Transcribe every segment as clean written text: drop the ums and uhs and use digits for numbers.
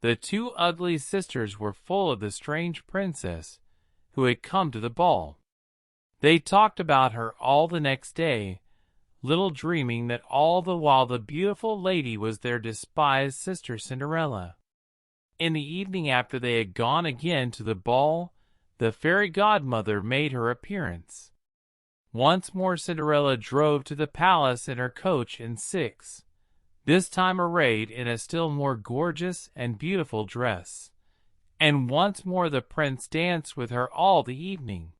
The two ugly sisters were full of the strange princess who had come to the ball. They talked about her all the next day, little dreaming that all the while the beautiful lady was their despised sister Cinderella. In the evening, after they had gone again to the ball, the fairy godmother made her appearance. Once more Cinderella drove to the palace in her coach and six, this time arrayed in a still more gorgeous and beautiful dress. And once more the prince danced with her all the evening.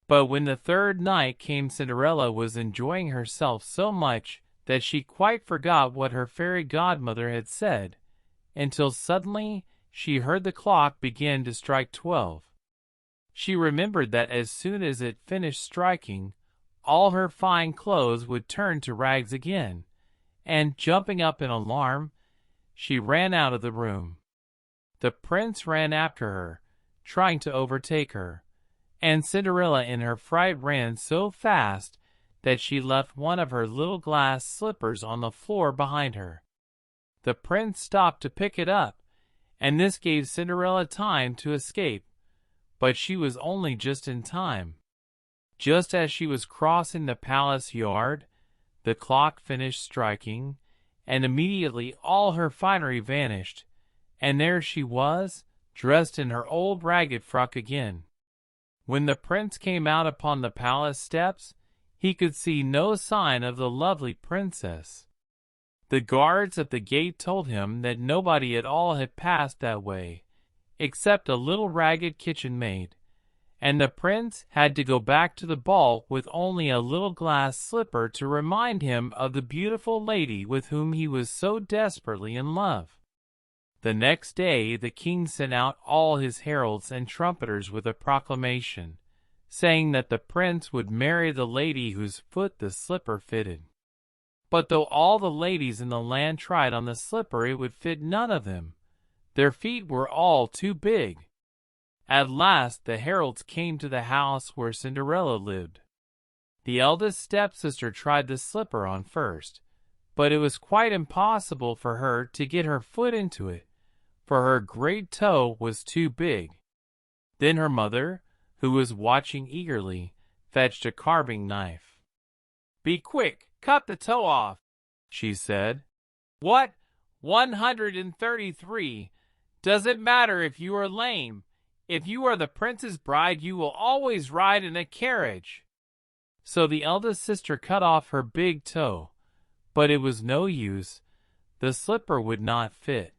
But when the third night came, Cinderella was enjoying herself so much that she quite forgot what her fairy godmother had said, until suddenly she heard the clock begin to strike 12. She remembered that as soon as it finished striking, all her fine clothes would turn to rags again, and jumping up in alarm, she ran out of the room. The prince ran after her, trying to overtake her, and Cinderella in her fright ran so fast that she left one of her little glass slippers on the floor behind her. The prince stopped to pick it up, and this gave Cinderella time to escape, but she was only just in time. Just as she was crossing the palace yard, the clock finished striking, and immediately all her finery vanished, and there she was, dressed in her old ragged frock again. When the prince came out upon the palace steps, he could see no sign of the lovely princess. The guards at the gate told him that nobody at all had passed that way, except a little ragged kitchen maid, and the prince had to go back to the ball with only a little glass slipper to remind him of the beautiful lady with whom he was so desperately in love. The next day the king sent out all his heralds and trumpeters with a proclamation, saying that the prince would marry the lady whose foot the slipper fitted. But though all the ladies in the land tried on the slipper, it would fit none of them. Their feet were all too big. At last the heralds came to the house where Cinderella lived. The eldest stepsister tried the slipper on first, but it was quite impossible for her to get her foot into it, for her great toe was too big. Then her mother, who was watching eagerly, fetched a carving knife. "Be quick, cut the toe off," she said. "What? 133. Does it matter if you are lame? If you are the prince's bride, you will always ride in a carriage." So the eldest sister cut off her big toe, but it was no use. The slipper would not fit,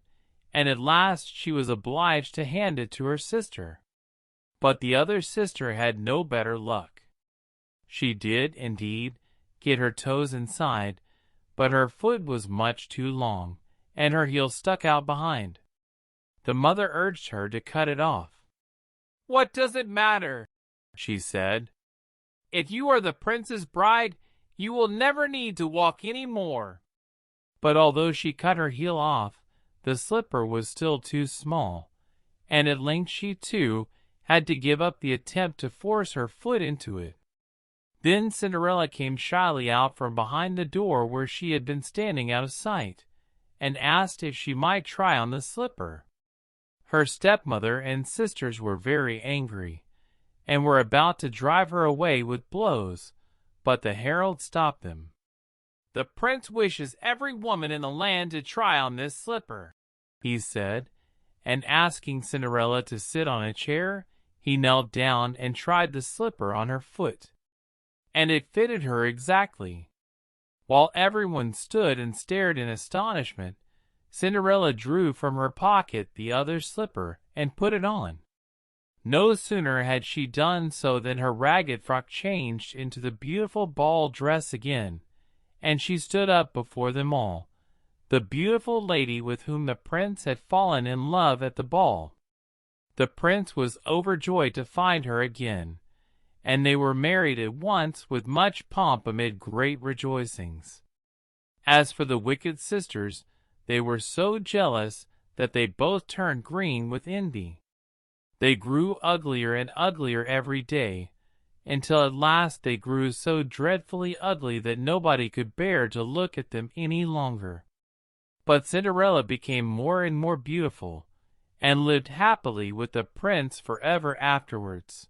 and at last she was obliged to hand it to her sister. But the other sister had no better luck. She did, indeed, get her toes inside, but her foot was much too long, and her heel stuck out behind. The mother urged her to cut it off. "What does it matter?" she said. "If you are the prince's bride, you will never need to walk any more." But although she cut her heel off, the slipper was still too small, and at length she, too, had to give up the attempt to force her foot into it. Then Cinderella came shyly out from behind the door where she had been standing out of sight, and asked if she might try on the slipper. Her stepmother and sisters were very angry, and were about to drive her away with blows, but the herald stopped them. "The prince wishes every woman in the land to try on this slipper," he said, and asking Cinderella to sit on a chair, he knelt down and tried the slipper on her foot. And it fitted her exactly. While everyone stood and stared in astonishment, Cinderella drew from her pocket the other slipper and put it on. No sooner had she done so than her ragged frock changed into the beautiful ball dress again, and she stood up before them all, the beautiful lady with whom the prince had fallen in love at the ball. The prince was overjoyed to find her again, and they were married at once with much pomp amid great rejoicings. As for the wicked sisters, they were so jealous that they both turned green with envy. They grew uglier and uglier every day, until at last they grew so dreadfully ugly that nobody could bear to look at them any longer. But Cinderella became more and more beautiful, and lived happily with the prince forever afterwards.